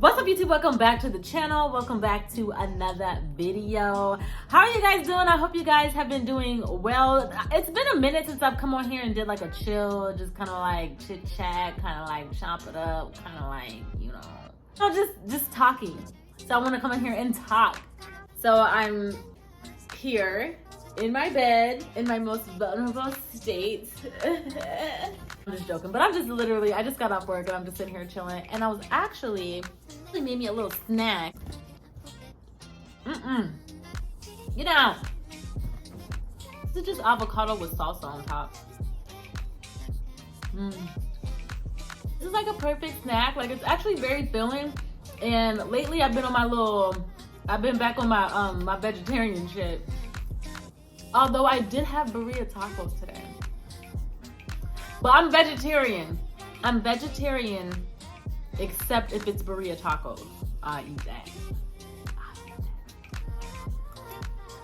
What's up, YouTube? Welcome back to the channel. Welcome back to another video. How are you guys doing? I hope you guys have been doing well. It's been a minute since I've come on here and did like a chill, just kind of like chit chat, kind of like chop it up, kind of like, you know, just talking. So I want to come in here and talk. So I'm here in my bed in my most vulnerable state. I'm just joking, but I just got off work and I'm just sitting here chilling, and I was actually made me a little snack. Get down. This is just avocado with salsa on top. This is like a perfect snack. Like, it's actually very filling, and lately I've been back on my my vegetarian shit. Although I did have burrito tacos today. But I'm vegetarian. I'm vegetarian, except if it's burrito tacos. I eat that.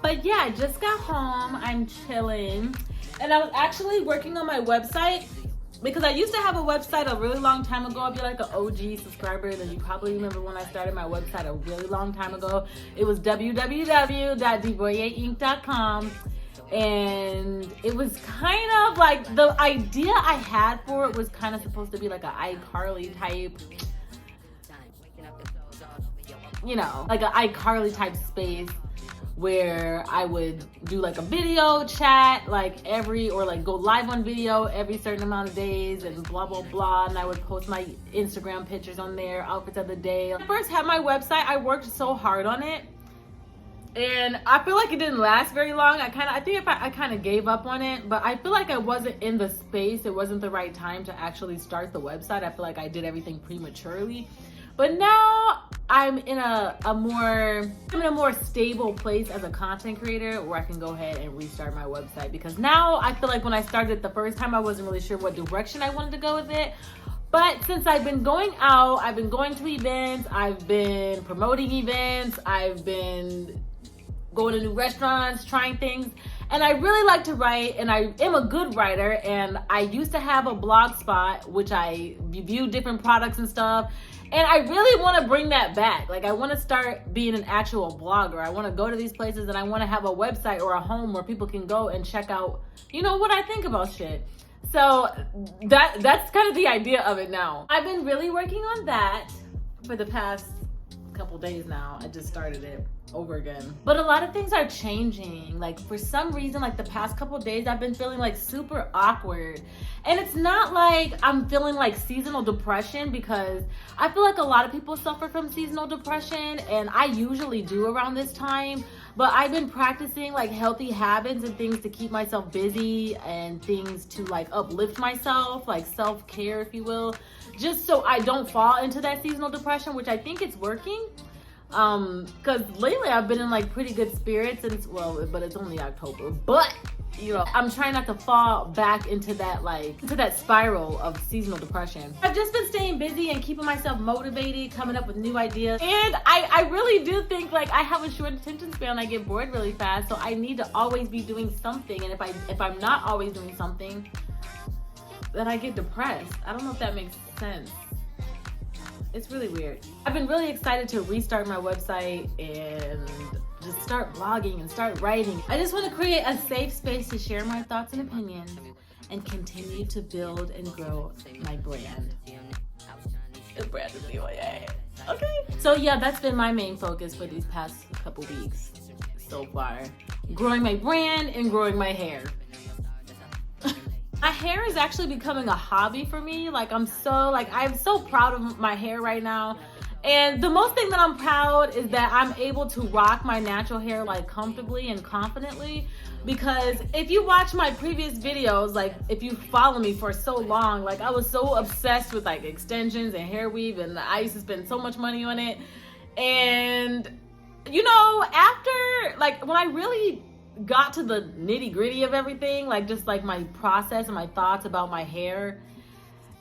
But yeah, I just got home. I'm chilling. And I was actually working on my website, because I used to have a website a really long time ago. If you're like an OG subscriber, then you probably remember when I started my website a really long time ago. It was www.deboyerinc.com. And it was kind of like, the idea I had for it was kind of supposed to be like an iCarly type, you know, like an iCarly type space where I would do like a video chat like or like go live on video every certain amount of days and blah blah blah, and I would post my Instagram pictures on there, outfits of the day. When I first had my website, I worked so hard on it, and I feel like it didn't last very long. I kind of gave up on it, but I feel like I wasn't in the space. It wasn't the right time to actually start the website. I feel like I did everything prematurely. But now I'm in a more stable place as a content creator, where I can go ahead and restart my website, because now I feel like when I started the first time, I wasn't really sure what direction I wanted to go with it. But since I've been going out, I've been going to events, I've been promoting events, I've been going to new restaurants, trying things, and I really like to write, and I am a good writer, and I used to have a blog spot which I review different products and stuff, and I really want to bring that back. Like, I want to start being an actual blogger. I want to go to these places, and I want to have a website or a home where people can go and check out, you know, what I think about shit. So that's kind of the idea of it now. I've been really working on that for the past couple days now. I just started it over again, but a lot of things are changing. Like, for some reason, like the past couple days, I've been feeling like super awkward, and it's not like I'm feeling like seasonal depression, because I feel like a lot of people suffer from seasonal depression, and I usually do around this time. But I've been practicing like healthy habits and things to keep myself busy, and things to like uplift myself, like self-care, if you will, just so I don't fall into that seasonal depression, which I think it's working. Because lately I've been in like pretty good spirits, but it's only October, but you know, I'm trying not to fall back into that spiral of seasonal depression. I've just been staying busy and keeping myself motivated, coming up with new ideas, and I really do think like I have a short attention span. I get bored really fast, so I need to always be doing something, and if I'm not always doing something, then I get depressed. I don't know if that makes sense. It's really weird. I've been really excited to restart my website and just start blogging and start writing. I just want to create a safe space to share my thoughts and opinions and continue to build and grow my brand. The brand is BYA. Okay. So yeah, that's been my main focus for these past couple weeks so far. Growing my brand and growing my hair. My hair is actually becoming a hobby for me. Like, I'm so proud of my hair right now. And the most thing that I'm proud is that I'm able to rock my natural hair like comfortably and confidently. Because if you watch my previous videos, like if you follow me for so long, like I was so obsessed with like extensions and hair weave, and I used to spend so much money on it. And you know, after like when I really got to the nitty-gritty of everything, like just like my process and my thoughts about my hair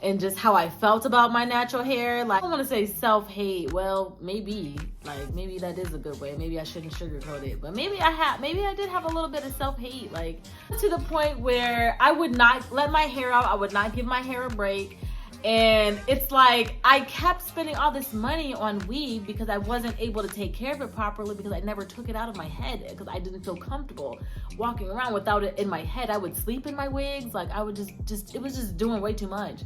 and just how I felt about my natural hair, like I don't want to say self-hate. Well, maybe that is a good way. Maybe I shouldn't sugarcoat it, but maybe I did have a little bit of self-hate, like to the point where I would not let my hair out. I would not give my hair a break. And it's like I kept spending all this money on weed because I wasn't able to take care of it properly, because I never took it out of my head because I didn't feel comfortable walking around without it in my head. I would sleep in my wigs. Like I would just it was just doing way too much.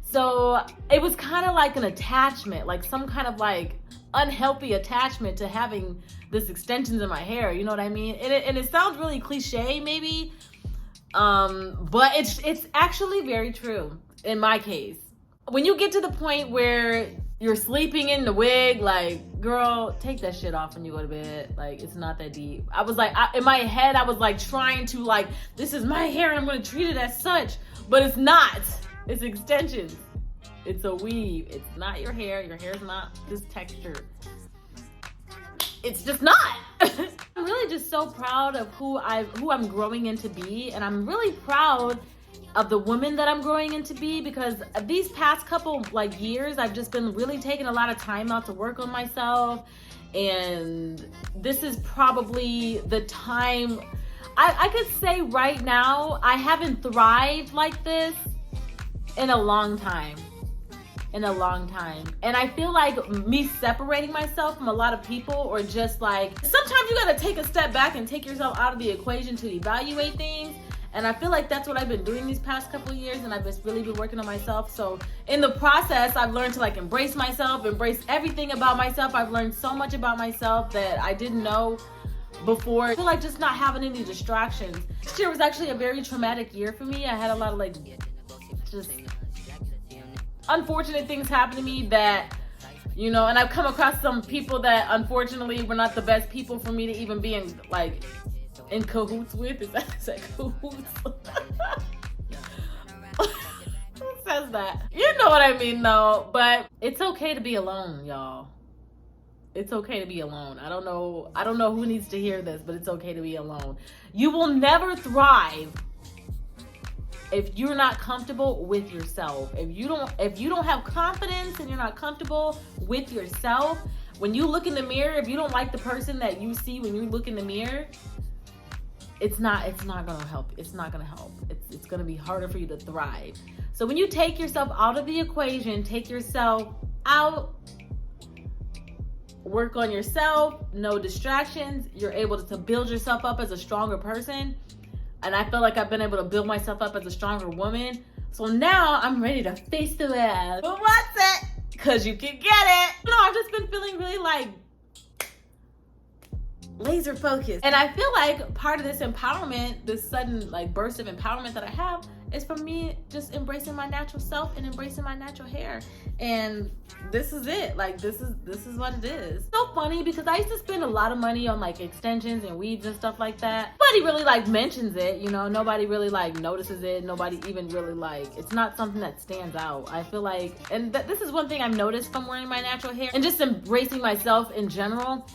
So it was kind of like an attachment, like some kind of like unhealthy attachment to having this extensions in my hair. You know what I mean? And it sounds really cliche maybe, but it's actually very true. In my case, when you get to the point where you're sleeping in the wig, like, girl, take that shit off when you go to bed. Like, it's not that deep. I was like, in my head, I was like trying to like, this is my hair and I'm gonna treat it as such, but it's not. It's extensions. It's a weave. It's not your hair. Your hair's not this texture. It's just not. I'm really just so proud of who I'm growing into be, and I'm really proud of the woman that I'm growing into be, because these past couple like years I've just been really taking a lot of time out to work on myself, and this is probably the time I could say right now I haven't thrived like this in a long time. And I feel like me separating myself from a lot of people, or just like sometimes you gotta take a step back and take yourself out of the equation to evaluate things. And I feel like that's what I've been doing these past couple of years, and I've just really been working on myself. So in the process, I've learned to like embrace myself, embrace everything about myself. I've learned so much about myself that I didn't know before. I feel like just not having any distractions. This year was actually a very traumatic year for me. I had a lot of like just unfortunate things happen to me that, you know, and I've come across some people that unfortunately were not the best people for me to even be in like in cahoots with. Is that cahoots? Who says that? You know what I mean though. But it's okay to be alone, y'all. It's okay to be alone. I don't know who needs to hear this, but it's okay to be alone. You will never thrive if you're not comfortable with yourself. If you don't have confidence and you're not comfortable with yourself, when you look in the mirror, if you don't like the person that you see when you look in the mirror, it's not gonna help. It's not gonna help. It's gonna be harder for you to thrive. So when you take yourself out of the equation, take yourself out, work on yourself, no distractions, you're able to build yourself up as a stronger person. And I feel like I've been able to build myself up as a stronger woman. So now I'm ready to face the world. But what's it? Cause you can get it. No, I've just been feeling really like laser focused. And I feel like part of this empowerment, this sudden like burst of empowerment that I have, is from me just embracing my natural self and embracing my natural hair. And this is it. Like this is what it is. So funny because I used to spend a lot of money on like extensions and weeds and stuff like that. Nobody really like mentions it, you know, nobody really like notices it. Nobody even really like, it's not something that stands out. I feel like, and this is one thing I've noticed from wearing my natural hair and just embracing myself in general,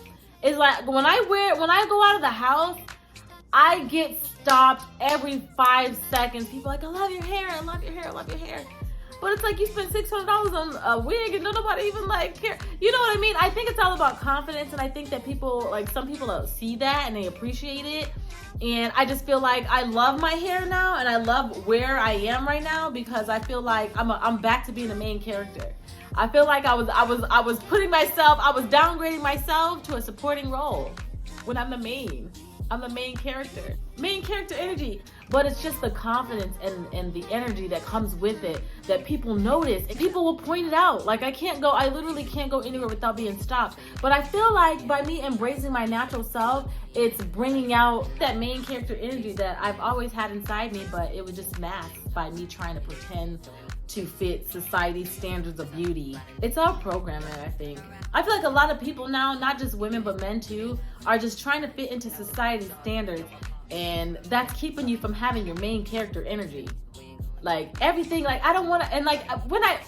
is like when I go out of the house, I get stopped every 5 seconds. People are like, I love your hair, I love your hair, I love your hair. But it's like you spend $600 on a wig and nobody even like care. You know what I mean? I think it's all about confidence, and I think that people, like some people don't see that and they appreciate it. And I just feel like I love my hair now, and I love where I am right now, because I feel like I'm back to being the main character. I feel like I was putting myself, I was downgrading myself to a supporting role when I'm the main. I'm the main character energy. But it's just the confidence and the energy that comes with it that people notice, and people will point it out. Like I literally can't go anywhere without being stopped. But I feel like by me embracing my natural self, it's bringing out that main character energy that I've always had inside me, but it was just masked by me trying to pretend to fit society's standards of beauty. It's all programming, I think. I feel like a lot of people now, not just women but men too, are just trying to fit into society's standards, and that's keeping you from having your main character energy. Like everything, like I don't want to, and like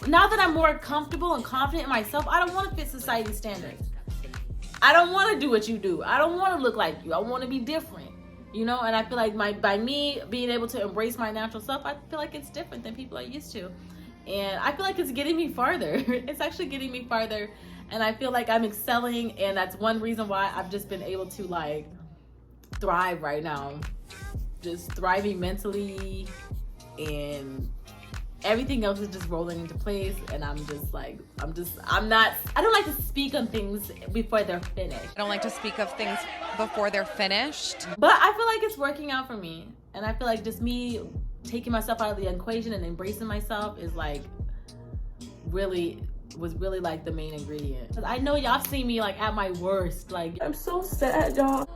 now that I'm more comfortable and confident in myself, I don't want to fit society's standards. I don't want to do what you do. I don't want to look like you. I want to be different. You know, and I feel like by me being able to embrace my natural self, I feel like it's different than people are used to. And I feel like it's getting me farther. It's actually getting me farther. And I feel like I'm excelling. And that's one reason why I've just been able to like thrive right now. Just thriving mentally and everything else is just rolling into place, and I don't like to speak on things before they're finished. I don't like to speak of things before they're finished. But I feel like it's working out for me. And I feel like just me taking myself out of the equation and embracing myself is like was really like the main ingredient. 'Cause I know y'all see me like at my worst. Like, I'm so sad, y'all.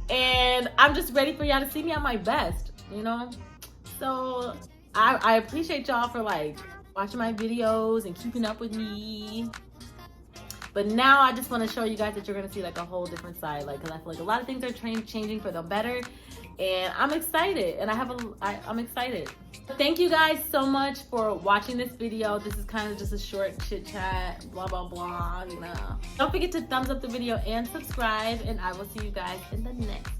And I'm just ready for y'all to see me at my best, you know? So I appreciate y'all for like watching my videos and keeping up with me. But now I just want to show you guys that you're going to see like a whole different side. Like, because I feel like a lot of things are changing for the better. And I'm excited. And I'm excited. Thank you guys so much for watching this video. This is kind of just a short chit chat, blah, blah, blah, you know. Don't forget to thumbs up the video and subscribe. And I will see you guys in the next